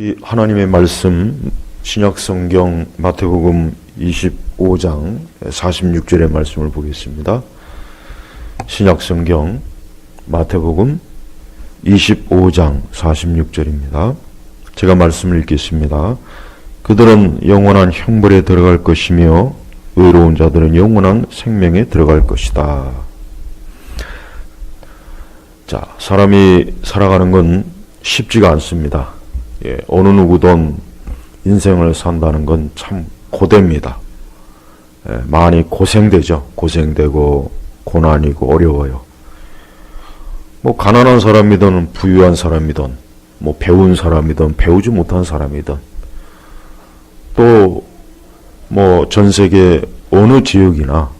이 하나님의 말씀 신약성경 마태복음 25장 46절의 말씀을 보겠습니다. 신약성경 마태복음 25장 46절입니다. 제가 말씀을 읽겠습니다. 그들은 영원한 형벌에 들어갈 것이며 의로운 자들은 영원한 생명에 들어갈 것이다. 자, 사람이 살아가는 건 쉽지가 않습니다. 어느 누구든 인생을 산다는 건 참 고됩니다. 많이 고생되죠. 고생되고 고난이고 어려워요. 가난한 사람이든 부유한 사람이든 배운 사람이든 배우지 못한 사람이든 또 전 세계 어느 지역이나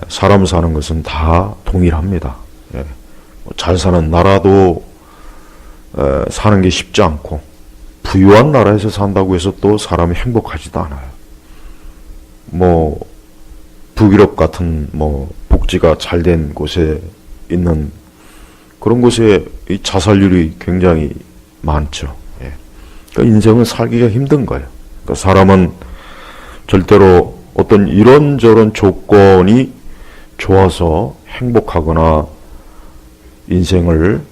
사람 사는 것은 다 동일합니다. 잘 사는 나라도 사는 게 쉽지 않고 부유한 나라에서 산다고 해서 또 사람이 행복하지도 않아요. 북유럽 같은 복지가 잘 된 곳에 있는 그런 곳에 이 자살률이 굉장히 많죠. 그러니까 인생은 살기가 힘든 거예요. 그러니까 사람은 절대로 어떤 이런저런 조건이 좋아서 행복하거나 인생을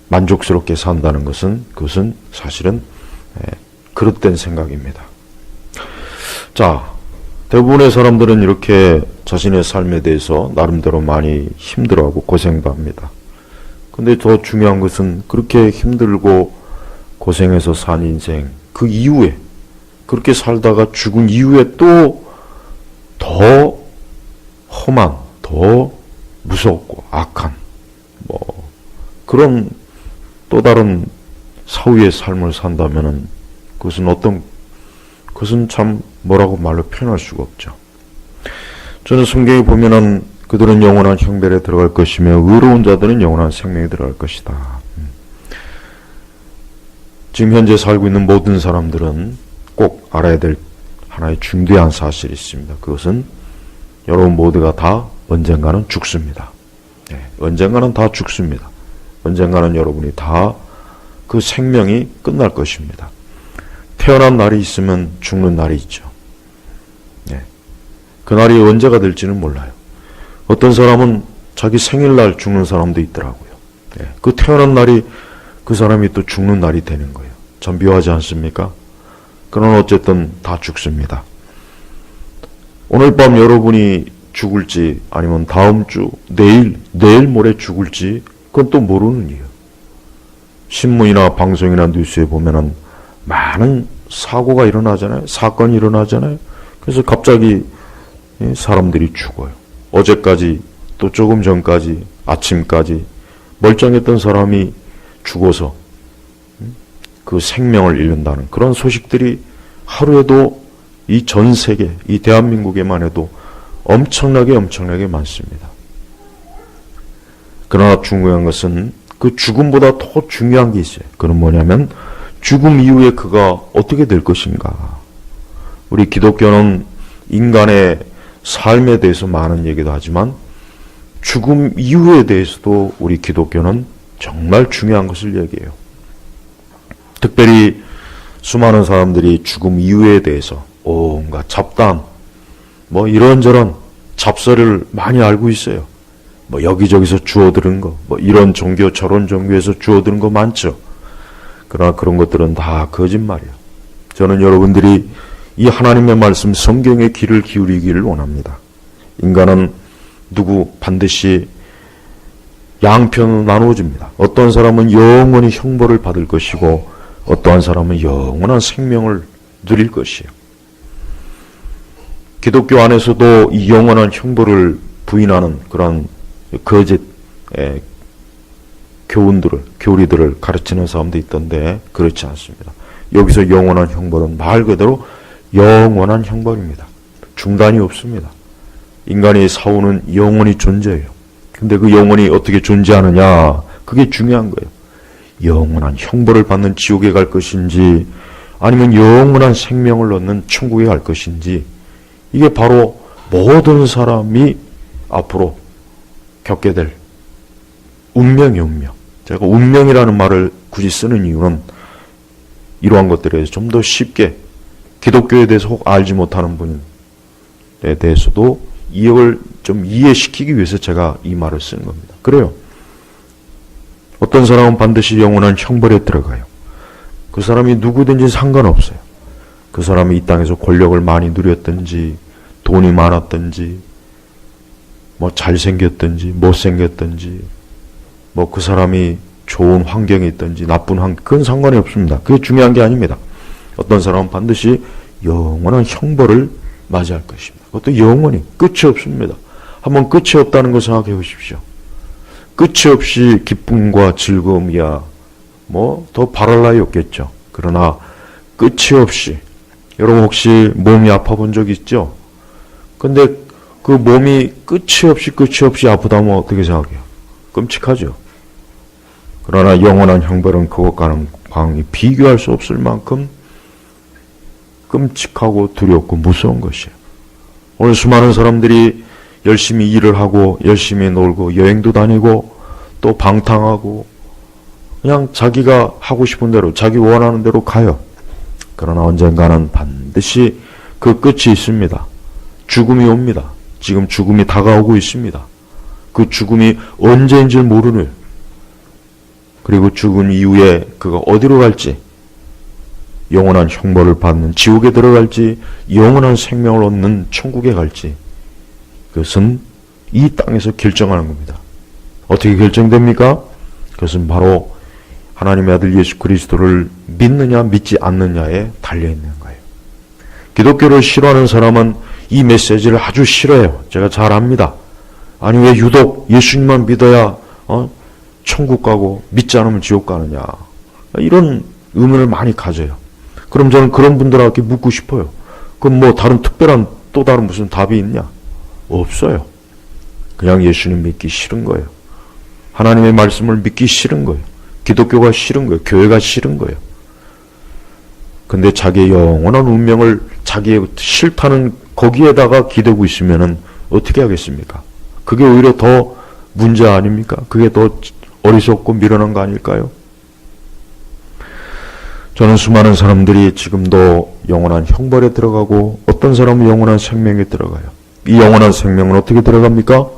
만족스럽게 산다는 것은 그것은 사실은 그릇된 생각입니다. 자, 대부분의 사람들은 이렇게 자신의 삶에 대해서 나름대로 많이 힘들어하고 고생도 합니다. 근데 더 중요한 것은 그렇게 힘들고 고생해서 산 인생 그 이후에 그렇게 살다가 죽은 이후에 또 더 험한 더 무섭고 악한 그런 또 다른 사후의 삶을 산다면은 그것은 참 뭐라고 말로 표현할 수가 없죠. 저는 성경에 보면은 그들은 영원한 형벌에 들어갈 것이며 의로운 자들은 영원한 생명에 들어갈 것이다. 지금 현재 살고 있는 모든 사람들은 꼭 알아야 될 하나의 중대한 사실이 있습니다. 그것은 여러분 모두가 다 언젠가는 죽습니다. 언젠가는 다 죽습니다. 언젠가는 여러분이 다 그 생명이 끝날 것입니다. 태어난 날이 있으면 죽는 날이 있죠. 그 날이 언제가 될지는 몰라요. 어떤 사람은 자기 생일날 죽는 사람도 있더라고요. 그 태어난 날이 그 사람이 또 죽는 날이 되는 거예요. 참 묘하지 않습니까? 그러나 어쨌든 다 죽습니다. 오늘 밤 여러분이 죽을지 아니면 다음 주 내일 모레 죽을지 그건 또 모르는 일이에요. 신문이나 방송이나 뉴스에 보면은 많은 사고가 일어나잖아요. 사건이 일어나잖아요. 그래서 갑자기 사람들이 죽어요. 어제까지 또 조금 전까지 아침까지 멀쩡했던 사람이 죽어서 그 생명을 잃는다는 그런 소식들이 하루에도 이 전 세계, 이 대한민국에만 해도 엄청나게 많습니다. 그러나 중요한 것은 그 죽음보다 더 중요한 게 있어요. 그건 뭐냐면 죽음 이후에 그가 어떻게 될 것인가. 우리 기독교는 인간의 삶에 대해서 많은 얘기도 하지만 죽음 이후에 대해서도 우리 기독교는 정말 중요한 것을 얘기해요. 특별히 수많은 사람들이 죽음 이후에 대해서 온갖 잡담, 이런저런 잡설을 많이 알고 있어요. 여기저기서 주워들은 거, 이런 종교 저런 종교에서 주워들은 거 많죠. 그러나 그런 것들은 다 거짓말이에요. 저는 여러분들이 이 하나님의 말씀 성경의 귀를 기울이기를 원합니다. 인간은 반드시 양편으로 나누어집니다. 어떤 사람은 영원히 형벌을 받을 것이고 어떠한 사람은 영원한 생명을 누릴 것이에요. 기독교 안에서도 이 영원한 형벌을 부인하는 그런 거짓 교리들을 가르치는 사람도 있던데 그렇지 않습니다. 여기서 영원한 형벌은 말 그대로 영원한 형벌입니다. 중단이 없습니다. 인간이 사후는 영원히 존재해요. 근데 그 영원히 어떻게 존재하느냐 그게 중요한 거예요. 영원한 형벌을 받는 지옥에 갈 것인지 아니면 영원한 생명을 얻는 천국에 갈 것인지 이게 바로 모든 사람이 앞으로 겪게 될 운명이 운명. 제가 운명이라는 말을 굳이 쓰는 이유는 이러한 것들에 대해서 좀 더 쉽게 기독교에 대해서 혹 알지 못하는 분에 대해서도 이해를 좀 이해시키기 위해서 제가 이 말을 쓰는 겁니다. 그래요. 어떤 사람은 반드시 영원한 형벌에 들어가요. 그 사람이 누구든지 상관없어요. 그 사람이 이 땅에서 권력을 많이 누렸든지 돈이 많았든지 뭐 잘생겼든지 못생겼든지 뭐 그 사람이 좋은 환경에 있든지 나쁜 환경, 그건 상관이 없습니다. 그게 중요한 게 아닙니다. 어떤 사람은 반드시 영원한 형벌을 맞이할 것입니다. 그것도 영원히 끝이 없습니다. 한번 끝이 없다는 걸 생각해 보십시오. 끝이 없이 기쁨과 즐거움이야 뭐 더 바랄 나위 없겠죠. 그러나 끝이 없이, 여러분 혹시 몸이 아파 본 적 있죠? 근데 그 몸이 끝이 없이 아프다면 어떻게 생각해요? 끔찍하죠. 그러나 영원한 형벌은 그것과는 방이 비교할 수 없을 만큼 끔찍하고 두렵고 무서운 것이에요. 오늘 수많은 사람들이 열심히 일을 하고 열심히 놀고 여행도 다니고 또 방탕하고 그냥 자기가 하고 싶은 대로 자기 원하는 대로 가요. 그러나 언젠가는 반드시 그 끝이 있습니다. 죽음이 옵니다. 지금 죽음이 다가오고 있습니다. 그 죽음이 언제인 줄 모르는, 그리고 죽은 이후에 그가 어디로 갈지, 영원한 형벌을 받는 지옥에 들어갈지 영원한 생명을 얻는 천국에 갈지, 그것은 이 땅에서 결정하는 겁니다. 어떻게 결정됩니까? 그것은 바로 하나님의 아들 예수 그리스도를 믿느냐 믿지 않느냐에 달려있는 거예요. 기독교를 싫어하는 사람은 이 메시지를 아주 싫어해요. 제가 잘 압니다. 아니 왜 유독 예수님만 믿어야 천국 가고 믿지 않으면 지옥 가느냐, 이런 의문을 많이 가져요. 그럼 저는 그런 분들에게 묻고 싶어요. 그럼 뭐 다른 특별한 또 다른 무슨 답이 있냐? 없어요. 그냥 예수님 믿기 싫은 거예요. 하나님의 말씀을 믿기 싫은 거예요. 기독교가 싫은 거예요. 교회가 싫은 거예요. 근데 자기의 영원한 운명을 자기의 싫다는 거기에다가 기대고 있으면은 어떻게 하겠습니까? 그게 오히려 더 문제 아닙니까? 그게 더 어리석고 미련한 거 아닐까요? 저는 수많은 사람들이 지금도 영원한 형벌에 들어가고 어떤 사람은 영원한 생명에 들어가요. 이 영원한 생명은 어떻게 들어갑니까?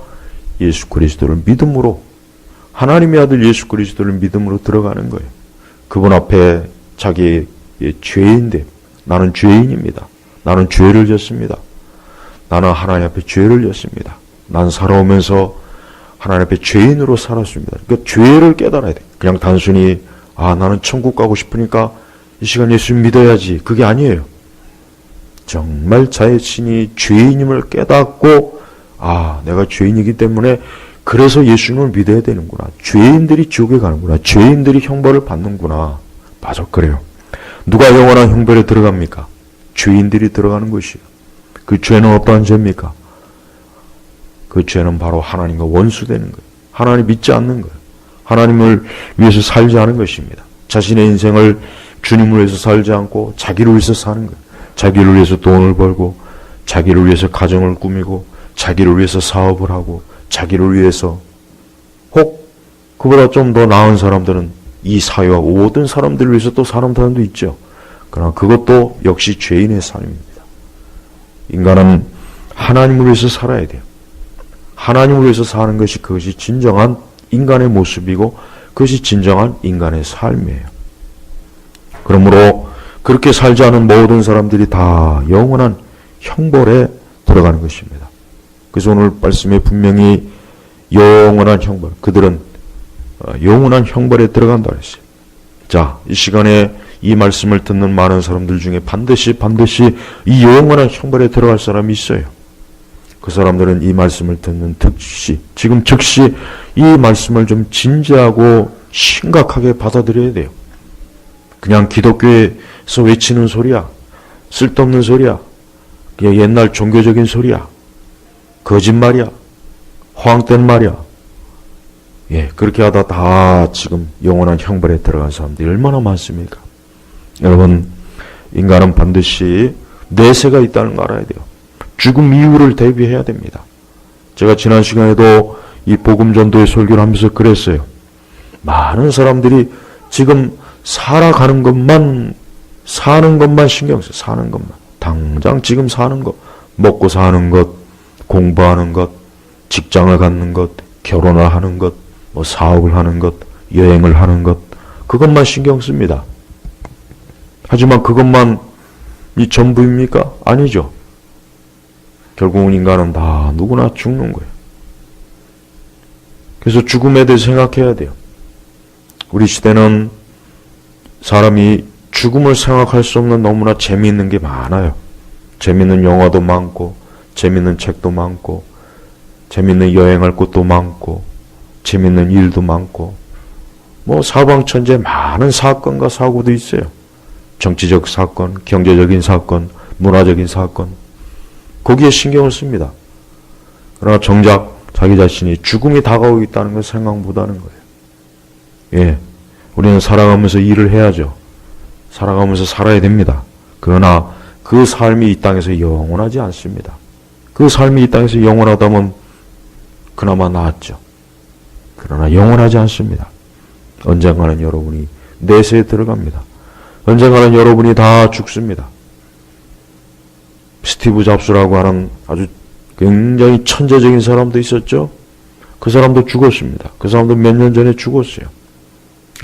예수 그리스도를 믿음으로, 하나님의 아들 예수 그리스도를 믿음으로 들어가는 거예요. 그분 앞에 자기의 죄인됨, 나는 죄인입니다. 나는 죄를 졌습니다. 나는 하나님 앞에 죄를 졌습니다. 난 살아오면서 하나님 앞에 죄인으로 살았습니다. 그러니까 죄를 깨달아야 돼. 그냥 단순히 나는 천국 가고 싶으니까 이 시간 예수 믿어야지, 그게 아니에요. 정말 자신이 죄인임을 깨닫고 내가 죄인이기 때문에 그래서 예수님을 믿어야 되는구나. 죄인들이 지옥에 가는구나. 죄인들이 형벌을 받는구나. 맞아, 그래요. 누가 영원한 형벌에 들어갑니까? 죄인들이 들어가는 것이에요. 그 죄는 어떠한 죄입니까? 그 죄는 바로 하나님과 원수되는 거예요. 하나님 믿지 않는 거예요. 하나님을 위해서 살지 않은 것입니다. 자신의 인생을 주님을 위해서 살지 않고 자기를 위해서 사는 거예요. 자기를 위해서 돈을 벌고 자기를 위해서 가정을 꾸미고 자기를 위해서 사업을 하고 자기를 위해서, 혹 그보다 좀 더 나은 사람들은 이 사회와 모든 사람들을 위해서 또 사는 사람도 있죠. 그러나 그것도 역시 죄인의 삶입니다. 인간은 하나님을 위해서 살아야 돼요. 하나님을 위해서 사는 것이, 그것이 진정한 인간의 모습이고 그것이 진정한 인간의 삶이에요. 그러므로 그렇게 살지 않은 모든 사람들이 다 영원한 형벌에 들어가는 것입니다. 그래서 오늘 말씀에 분명히 영원한 형벌, 그들은 영원한 형벌에 들어간다 그랬어요. 자, 이 시간에 이 말씀을 듣는 많은 사람들 중에 반드시 이 영원한 형벌에 들어갈 사람이 있어요. 그 사람들은 이 말씀을 듣는 지금 즉시 이 말씀을 좀 진지하고 심각하게 받아들여야 돼요. 그냥 기독교에서 외치는 소리야, 쓸데없는 소리야, 그냥 옛날 종교적인 소리야, 거짓말이야, 허황된 말이야. 그렇게 하다 다 지금 영원한 형벌에 들어간 사람들이 얼마나 많습니까? 여러분, 인간은 반드시 내세가 있다는 걸 알아야 돼요. 죽음 이후를 대비해야 됩니다. 제가 지난 시간에도 이 복음 전도의 설교를 하면서 그랬어요. 많은 사람들이 지금 살아가는 것만, 사는 것만 신경 써요. 사는 것만. 당장 지금 사는 것, 먹고 사는 것, 공부하는 것, 직장을 갖는 것, 결혼을 하는 것, 뭐 사업을 하는 것, 여행을 하는 것, 그것만 신경 씁니다. 하지만 그것만 이 전부입니까? 아니죠. 결국은 인간은 다 누구나 죽는 거예요. 그래서 죽음에 대해서 생각해야 돼요. 우리 시대는 사람이 죽음을 생각할 수 없는 너무나 재미있는 게 많아요. 재미있는 영화도 많고, 재미있는 책도 많고, 재미있는 여행할 곳도 많고, 재미있는 일도 많고, 뭐 사방천지에 많은 사건과 사고도 있어요. 정치적 사건, 경제적인 사건, 문화적인 사건, 거기에 신경을 씁니다. 그러나 정작 자기 자신이 죽음이 다가오고 있다는 걸 생각 못하는 거예요. 예, 우리는 살아가면서 일을 해야죠. 살아가면서 살아야 됩니다. 그러나 그 삶이 이 땅에서 영원하지 않습니다. 그 삶이 이 땅에서 영원하다면 그나마 나았죠. 그러나 영원하지 않습니다. 언젠가는 여러분이 내세에 들어갑니다. 언젠가는 여러분이 다 죽습니다. 스티브 잡스라고 하는 아주 굉장히 천재적인 사람도 있었죠. 그 사람도 죽었습니다. 그 사람도 몇 년 전에 죽었어요.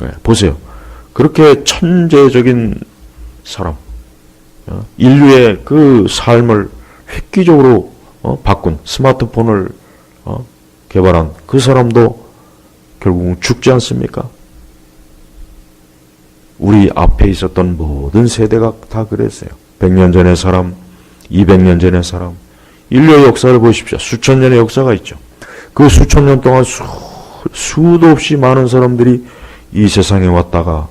네, 보세요. 그렇게 천재적인 사람, 인류의 그 삶을 획기적으로 바꾼 스마트폰을 개발한 그 사람도 결국은 죽지 않습니까? 우리 앞에 있었던 모든 세대가 다 그랬어요. 100년 전의 사람, 200년 전의 사람, 인류의 역사를 보십시오. 수천 년의 역사가 있죠. 그 수천 년 동안 수도 없이 많은 사람들이 이 세상에 왔다가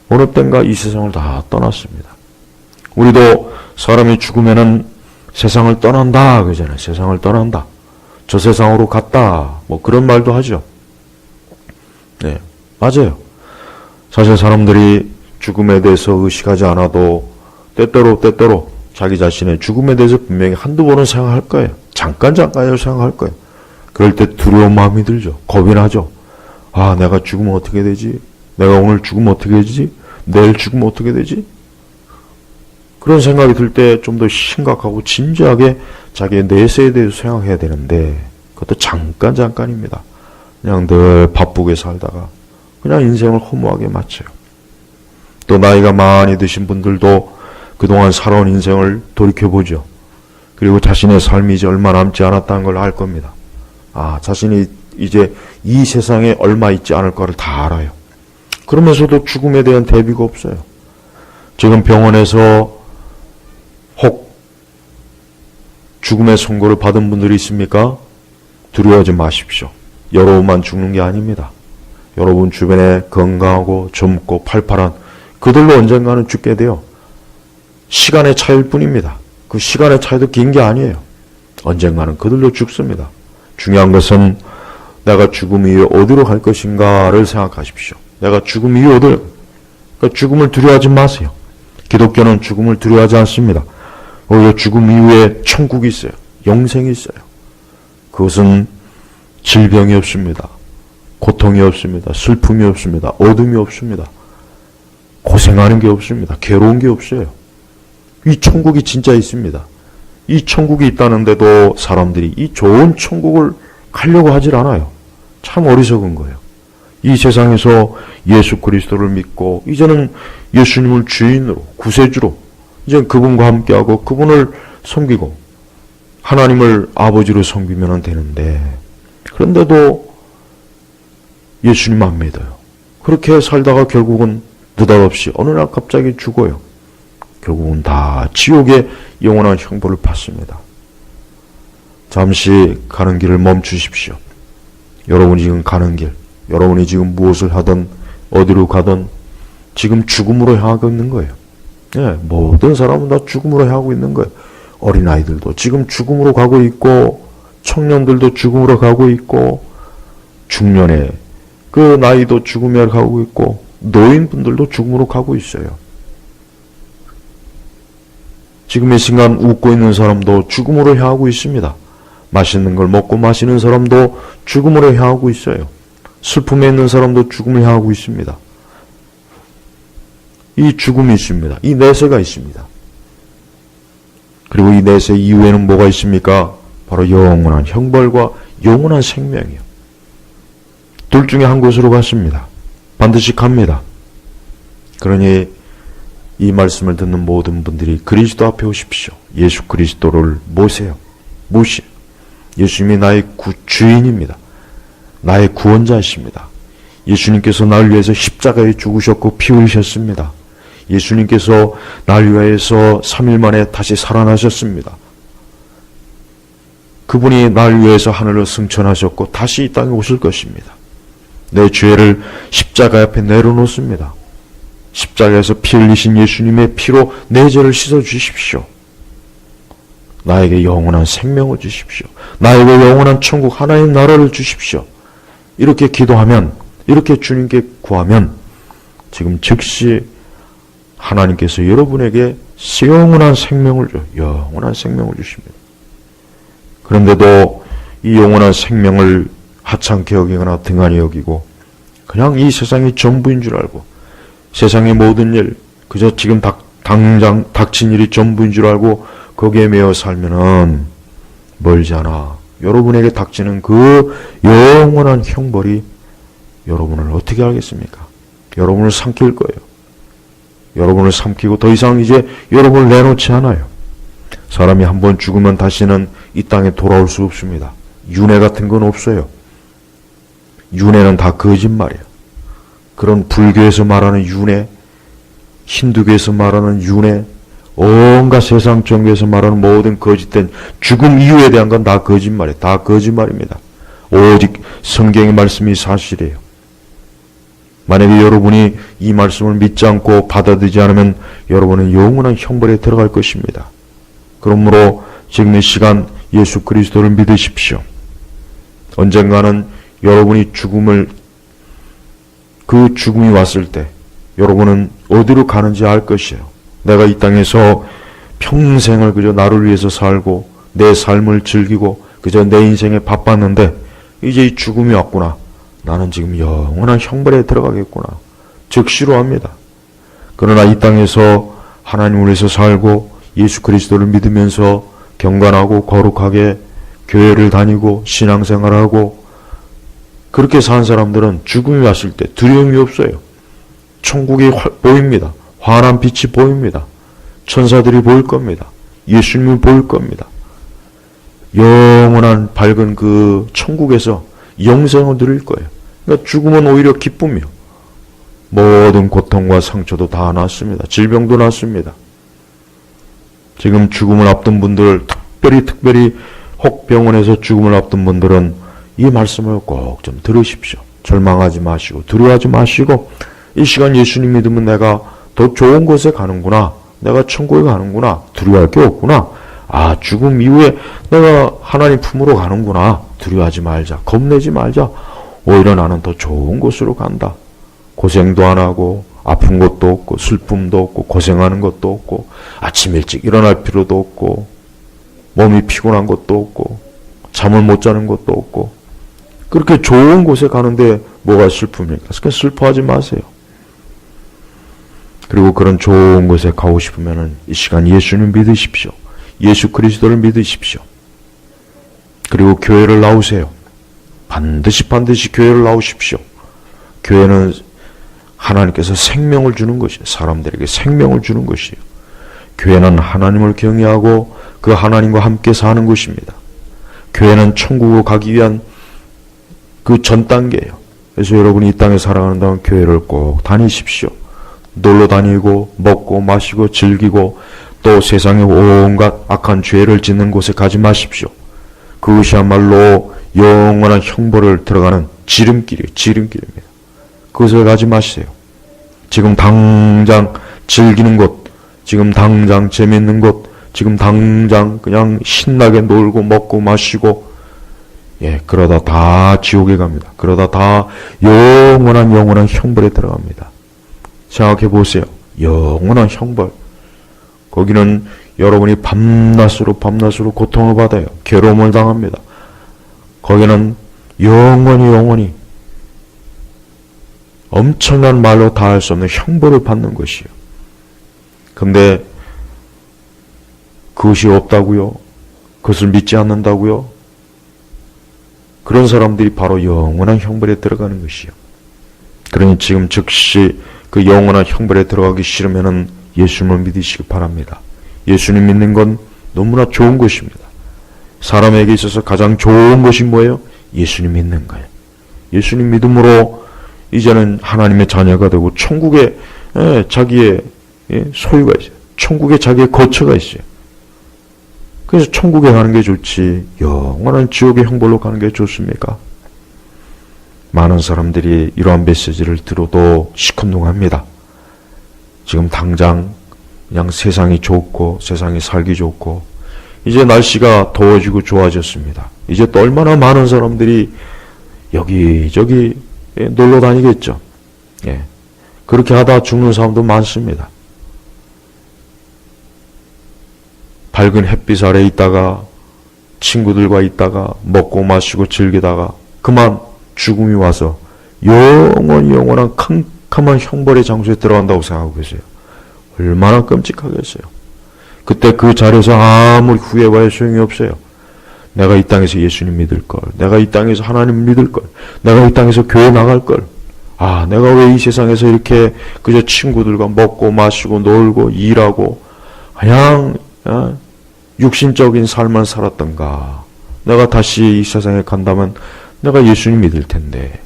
어느 땐가 이 세상을 다 떠났습니다. 우리도 사람이 죽으면은 세상을 떠난다 그러잖아요. 세상을 떠난다. 저 세상으로 갔다. 뭐 그런 말도 하죠. 네, 맞아요. 사실 사람들이 죽음에 대해서 의식하지 않아도 때때로 자기 자신의 죽음에 대해서 분명히 한두 번은 생각할 거예요. 잠깐이라도 생각할 거예요. 그럴 때 두려운 마음이 들죠. 겁이 나죠. 아, 내가 죽으면 어떻게 되지? 내가 오늘 죽으면 어떻게 되지? 내일 죽으면 어떻게 되지? 그런 생각이 들 때 좀 더 심각하고 진지하게 자기의 내세에 대해서 생각해야 되는데 그것도 잠깐입니다. 그냥 늘 바쁘게 살다가 그냥 인생을 허무하게 마쳐요. 또 나이가 많이 드신 분들도 그동안 살아온 인생을 돌이켜보죠. 그리고 자신의 삶이 이제 얼마 남지 않았다는 걸 알 겁니다. 아, 자신이 이제 이 세상에 얼마 있지 않을 거를 다 알아요. 그러면서도 죽음에 대한 대비가 없어요. 지금 병원에서 혹 죽음의 선고를 받은 분들이 있습니까? 두려워하지 마십시오. 여러분만 죽는 게 아닙니다. 여러분 주변에 건강하고 젊고 팔팔한 그들도 언젠가는 죽게 돼요. 시간의 차이일 뿐입니다. 그 시간의 차이도 긴 게 아니에요. 언젠가는 그들도 죽습니다. 중요한 것은 내가 죽음 이후에 어디로 갈 것인가를 생각하십시오. 내가 죽음 이후에 어디로, 그러니까 죽음을 두려워하지 마세요. 기독교는 죽음을 두려워하지 않습니다. 오히려 죽음 이후에 천국이 있어요. 영생이 있어요. 그것은 질병이 없습니다. 고통이 없습니다. 슬픔이 없습니다. 어둠이 없습니다. 고생하는 게 없습니다. 괴로운 게 없어요. 이 천국이 진짜 있습니다. 이 천국이 있다는데도 사람들이 이 좋은 천국을 가려고 하질 않아요. 참 어리석은 거예요. 이 세상에서 예수 그리스도를 믿고 이제는 예수님을 주인으로 구세주로 이제 그분과 함께하고 그분을 섬기고 하나님을 아버지로 섬기면 되는데 그런데도 예수님 안 믿어요. 그렇게 살다가 결국은 느닷없이 어느 날 갑자기 죽어요. 결국은 다 지옥의 영원한 형벌을 받습니다. 잠시 가는 길을 멈추십시오. 여러분이 지금 가는 길, 여러분이 지금 무엇을 하든 어디로 가든 지금 죽음으로 향하고 있는 거예요. 예, 모든 사람은 다 죽음으로 향하고 있는 거예요. 어린아이들도 지금 죽음으로 가고 있고 청년들도 죽음으로 가고 있고 중년의 그 나이도 죽음에 가고 있고 노인분들도 죽음으로 가고 있어요. 지금 이 순간 웃고 있는 사람도 죽음으로 향하고 있습니다. 맛있는 걸 먹고 마시는 사람도 죽음으로 향하고 있어요. 슬픔에 있는 사람도 죽음을 향하고 있습니다. 이 죽음이 있습니다. 이 내세가 있습니다. 그리고 이 내세 이후에는 뭐가 있습니까? 바로 영원한 형벌과 영원한 생명이요. 둘 중에 한 곳으로 갔습니다. 반드시 갑니다. 그러니 이 말씀을 듣는 모든 분들이 그리스도 앞에 오십시오. 예수 그리스도를 모세요. 모시. 예수님이 나의 주인입니다. 나의 구원자이십니다. 예수님께서 나를 위해서 십자가에 죽으셨고 피 흘리셨습니다. 예수님께서 나를 위해서 3일 만에 다시 살아나셨습니다. 그분이 나를 위해서 하늘을 승천하셨고 다시 이 땅에 오실 것입니다. 내 죄를 십자가 앞에 내려놓습니다. 십자가에서 피 흘리신 예수님의 피로 내 죄를 씻어주십시오. 나에게 영원한 생명을 주십시오. 나에게 영원한 천국 하나님 나라를 주십시오. 이렇게 기도하면, 이렇게 주님께 구하면 지금 즉시 하나님께서 여러분에게 영원한 생명을 영원한 생명을 주십니다. 그런데도 이 영원한 생명을 하찮게 여기거나 등한히 여기고 그냥 이 세상이 전부인 줄 알고 세상의 모든 일, 그저 지금 당장 닥친 일이 전부인 줄 알고 거기에 매여 살면은 멀지 않아 여러분에게 닥치는 그 영원한 형벌이 여러분을 어떻게 알겠습니까? 여러분을 삼킬 거예요. 여러분을 삼키고 더 이상 이제 여러분을 내놓지 않아요. 사람이 한번 죽으면 다시는 이 땅에 돌아올 수 없습니다. 윤회 같은 건 없어요. 윤회는 다 거짓말이에요. 그런 불교에서 말하는 윤회, 힌두교에서 말하는 윤회, 온갖 세상 종교에서 말하는 모든 거짓된 죽음 이후에 대한 건 다 거짓말이에요. 다 거짓말입니다. 오직 성경의 말씀이 사실이에요. 만약에 여러분이 이 말씀을 믿지 않고 받아들이지 않으면 여러분은 영원한 형벌에 들어갈 것입니다. 그러므로 지금 이 시간 예수 그리스도를 믿으십시오. 언젠가는 여러분이 그 죽음이 왔을 때 여러분은 어디로 가는지 알 것이에요. 내가 이 땅에서 평생을 그저 나를 위해서 살고 내 삶을 즐기고 그저 내 인생에 바빴는데 이제 이 죽음이 왔구나. 나는 지금 영원한 형벌에 들어가겠구나. 즉시로 합니다. 그러나 이 땅에서 하나님을 위해서 살고 예수 그리스도를 믿으면서 경건하고 거룩하게 교회를 다니고 신앙생활하고 그렇게 산 사람들은 죽음이 왔을 때 두려움이 없어요. 천국이 보입니다. 환한 빛이 보입니다. 천사들이 보일 겁니다. 예수님이 보일 겁니다. 영원한 밝은 그 천국에서 영생을 누릴 거예요. 그러니까 죽음은 오히려 기쁨이요. 모든 고통과 상처도 다 났습니다. 질병도 났습니다. 지금 죽음을 앞둔 분들, 특별히 혹 병원에서 죽음을 앞둔 분들은 이 말씀을 꼭 좀 들으십시오. 절망하지 마시고 두려워하지 마시고 이 시간 예수님 믿으면 내가 더 좋은 곳에 가는구나. 내가 천국에 가는구나. 두려워할 게 없구나. 아, 죽음 이후에 내가 하나님 품으로 가는구나. 두려워하지 말자. 겁내지 말자. 오히려 나는 더 좋은 곳으로 간다. 고생도 안 하고 아픈 것도 없고 슬픔도 없고 고생하는 것도 없고 아침 일찍 일어날 필요도 없고 몸이 피곤한 것도 없고 잠을 못 자는 것도 없고 그렇게 좋은 곳에 가는데 뭐가 슬픔입니까? 그러니까 슬퍼하지 마세요. 그리고 그런 좋은 곳에 가고 싶으면 이 시간 예수님 믿으십시오. 예수 그리스도를 믿으십시오. 그리고 교회를 나오세요. 반드시 교회를 나오십시오. 교회는 하나님께서 생명을 주는 것이에요. 사람들에게 생명을 주는 것이에요. 교회는 하나님을 경외하고 그 하나님과 함께 사는 곳입니다. 교회는 천국으로 가기 위한 그 전 단계예요. 그래서 여러분이 이 땅에 살아간다면 교회를 꼭 다니십시오. 놀러 다니고 먹고 마시고 즐기고 또 세상의 온갖 악한 죄를 짓는 곳에 가지 마십시오. 그것이야말로 영원한 형벌을 들어가는 지름길입니다. 그것을 가지 마세요. 지금 당장 즐기는 곳, 지금 당장 재밌는 곳, 지금 당장 그냥 신나게 놀고 먹고 마시고 그러다 다 지옥에 갑니다. 그러다 다 영원한 형벌에 들어갑니다. 생각해 보세요. 영원한 형벌. 거기는 여러분이 밤낮으로 고통을 받아요. 괴로움을 당합니다. 거기는 영원히 엄청난 말로 다 할 수 없는 형벌을 받는 것이요. 근데 그것이 없다고요? 그것을 믿지 않는다고요? 그런 사람들이 바로 영원한 형벌에 들어가는 것이요. 그러니 지금 즉시 그 영원한 형벌에 들어가기 싫으면은 예수님을 믿으시기 바랍니다. 예수님 믿는 건 너무나 좋은 것입니다. 사람에게 있어서 가장 좋은 것이 뭐예요? 예수님 믿는 거예요. 예수님 믿음으로 이제는 하나님의 자녀가 되고 천국에 자기의 소유가 있어요. 천국에 자기의 거처가 있어요. 그래서 천국에 가는 게 좋지 영원한 지옥의 형벌로 가는 게 좋습니까? 많은 사람들이 이러한 메시지를 들어도 시큰둥합니다. 지금 당장 그냥 세상이 좋고 세상이 살기 좋고 이제 날씨가 더워지고 좋아졌습니다. 이제 또 얼마나 많은 사람들이 여기저기 놀러 다니겠죠. 예. 그렇게 하다 죽는 사람도 많습니다. 밝은 햇빛 아래 있다가 친구들과 있다가 먹고 마시고 즐기다가 그만 죽음이 와서 영원한 캄캄한 형벌의 장소에 들어간다고 생각하고 계세요. 얼마나 끔찍하겠어요. 그때 그 자리에서 아무리 후회해봐야 소용이 없어요. 내가 이 땅에서 예수님 믿을걸, 내가 이 땅에서 하나님 믿을걸, 내가 이 땅에서 교회 나갈걸, 내가 왜 이 세상에서 이렇게 그저 친구들과 먹고 마시고 놀고 일하고 그냥 육신적인 삶만 살았던가. 내가 다시 이 세상에 간다면 내가 예수님 믿을 텐데.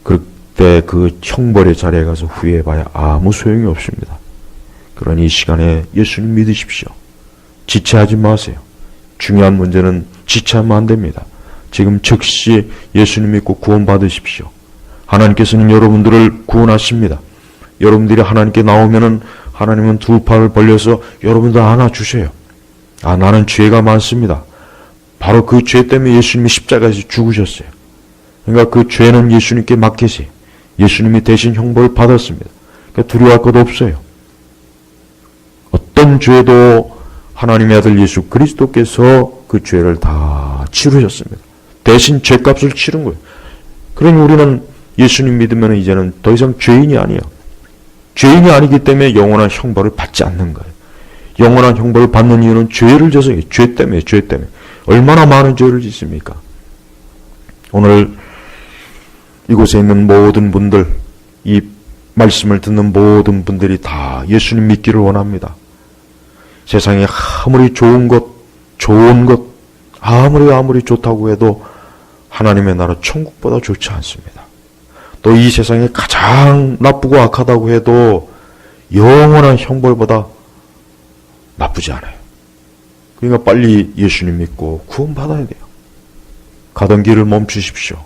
그때 그 형벌의 자리에 가서 후회해봐야 아무 소용이 없습니다. 그러니 이 시간에 예수님 믿으십시오. 지체하지 마세요. 중요한 문제는 지체하면 안 됩니다. 지금 즉시 예수님 믿고 구원받으십시오. 하나님께서는 여러분들을 구원하십니다. 여러분들이 하나님께 나오면은 하나님은 두 팔을 벌려서 여러분들 안아주셔요. 나는 죄가 많습니다. 바로 그 죄 때문에 예수님이 십자가에서 죽으셨어요. 그러니까 그 죄는 예수님께 맡기세요. 예수님이 대신 형벌을 받았습니다. 그러니까 두려워할 것 없어요. 어떤 죄도 하나님의 아들 예수 그리스도께서 그 죄를 다 치르셨습니다. 대신 죄값을 치른 거예요. 그러니 우리는 예수님 믿으면 이제는 더 이상 죄인이 아니에요. 죄인이 아니기 때문에 영원한 형벌을 받지 않는 거예요. 영원한 형벌을 받는 이유는 죄를 져서요. 죄 때문에. 얼마나 많은 죄를 짓습니까? 오늘 이곳에 있는 모든 분들, 이 말씀을 듣는 모든 분들이 다 예수님 믿기를 원합니다. 세상에 아무리 좋은 것, 아무리 좋다고 해도 하나님의 나라 천국보다 좋지 않습니다. 또 이 세상에 가장 나쁘고 악하다고 해도 영원한 형벌보다 나쁘지 않아요. 그러니까 빨리 예수님 믿고 구원받아야 돼요. 가던 길을 멈추십시오.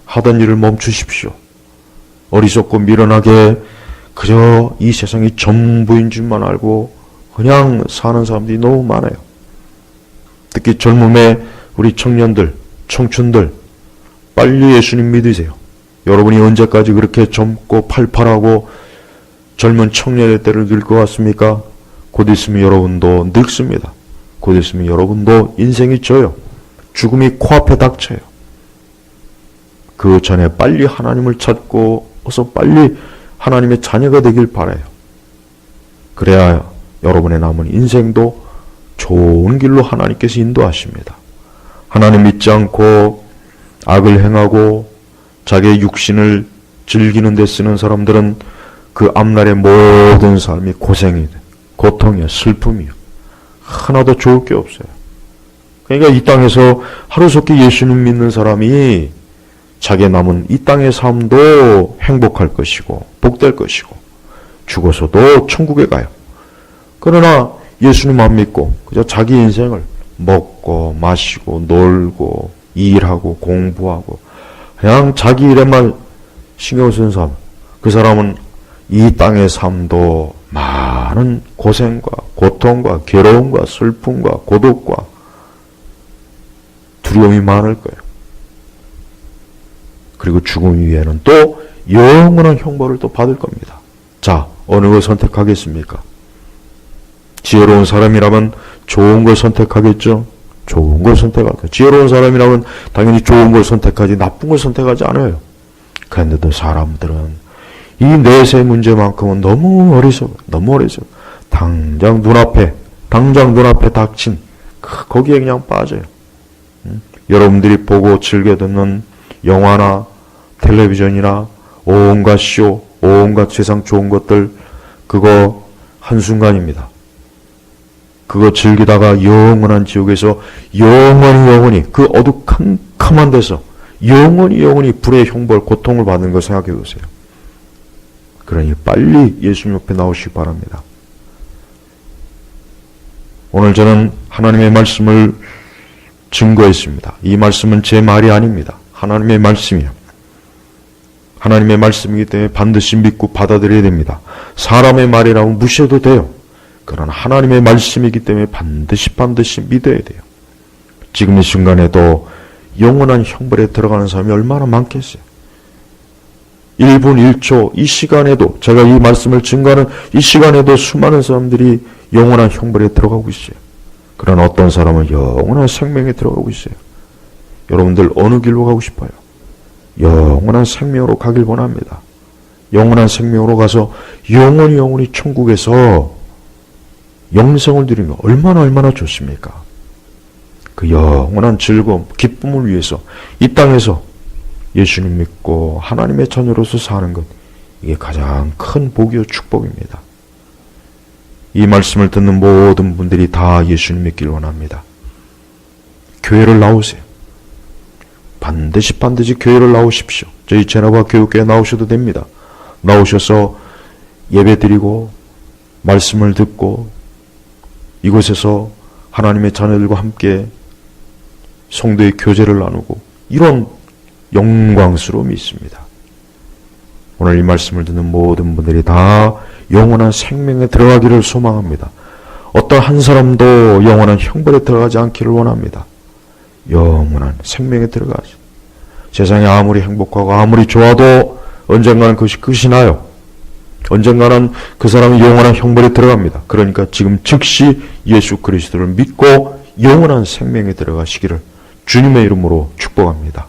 하던 일을 멈추십시오. 어리석고 미련하게 그저 이 세상이 전부인 줄만 알고 그냥 사는 사람들이 너무 많아요. 특히 젊음의 우리 청년들, 청춘들 빨리 예수님 믿으세요. 여러분이 언제까지 그렇게 젊고 팔팔하고 젊은 청년의 때를 늙을 것 같습니까? 곧 있으면 여러분도 늙습니다. 곧 있으면 여러분도 인생이 져요. 죽음이 코앞에 닥쳐요. 그 전에 빨리 하나님을 찾고 어서 빨리 하나님의 자녀가 되길 바라요. 그래야 여러분의 남은 인생도 좋은 길로 하나님께서 인도하십니다. 하나님 믿지 않고 악을 행하고 자기의 육신을 즐기는 데 쓰는 사람들은 그 앞날의 모든 삶이 고생이에요. 고통이에요. 슬픔이에요. 하나도 좋을 게 없어요. 그러니까 이 땅에서 하루속히 예수님 믿는 사람이 자기의 남은 이 땅의 삶도 행복할 것이고 복될 것이고 죽어서도 천국에 가요. 그러나 예수님 안 믿고 그저 자기 인생을 먹고 마시고 놀고 일하고 공부하고 그냥 자기 일에만 신경 쓰는 사람, 그 사람은 이 땅의 삶도 많은 고생과 고통과 괴로움과 슬픔과 고독과 두려움이 많을 거예요. 그리고 죽음 이후에는 또 영원한 형벌을 또 받을 겁니다. 자, 어느 걸 선택하겠습니까? 지혜로운 사람이라면 좋은 걸 선택하겠죠? 좋은 걸 선택하죠. 지혜로운 사람이라면 당연히 좋은 걸 선택하지 나쁜 걸 선택하지 않아요. 그런데도 사람들은 이 내세 문제만큼은 너무 어리석어. 당장 눈앞에 닥친 거기에 그냥 빠져요. 여러분들이 보고 즐겨 듣는 영화나 텔레비전이나 온갖 쇼, 온갖 세상 좋은 것들, 그거 한순간입니다. 그거 즐기다가 영원한 지옥에서 영원히 그 어두컴컴한 데서 영원히 불의 형벌, 고통을 받는 거 생각해 보세요. 그러니 빨리 예수님 옆에 나오시기 바랍니다. 오늘 저는 하나님의 말씀을 증거했습니다. 이 말씀은 제 말이 아닙니다. 하나님의 말씀이에요. 하나님의 말씀이기 때문에 반드시 믿고 받아들여야 됩니다. 사람의 말이라고 무시해도 돼요. 그러나 하나님의 말씀이기 때문에 반드시 믿어야 돼요. 지금 이 순간에도 영원한 형벌에 들어가는 사람이 얼마나 많겠어요. 1분 1초 이 시간에도, 제가 이 말씀을 증거하는 이 시간에도 수많은 사람들이 영원한 형벌에 들어가고 있어요. 그러나 어떤 사람은 영원한 생명에 들어가고 있어요. 여러분들 어느 길로 가고 싶어요? 영원한 생명으로 가길 원합니다. 영원한 생명으로 가서 영원히 천국에서 영생을 누리는 거 얼마나 좋습니까? 그 영원한 즐거움, 기쁨을 위해서 이 땅에서 예수님 믿고 하나님의 자녀로서 사는 것, 이게 가장 큰 복이요 축복입니다. 이 말씀을 듣는 모든 분들이 다 예수님 믿기를 원합니다. 교회를 나오세요. 반드시 교회를 나오십시오. 저희 제나바 교육교회 나오셔도 됩니다. 나오셔서 예배 드리고 말씀을 듣고 이곳에서 하나님의 자녀들과 함께 성도의 교제를 나누고 이런 영광스러움이 있습니다. 오늘 이 말씀을 듣는 모든 분들이 다 영원한 생명에 들어가기를 소망합니다. 어떤 한 사람도 영원한 형벌에 들어가지 않기를 원합니다. 영원한 생명에 들어가지. 세상이 아무리 행복하고 아무리 좋아도 언젠가는 그것이 끝이 나요. 언젠가는 그 사람이 영원한 형벌에 들어갑니다. 그러니까 지금 즉시 예수 그리스도를 믿고 영원한 생명에 들어가시기를 주님의 이름으로 축복합니다.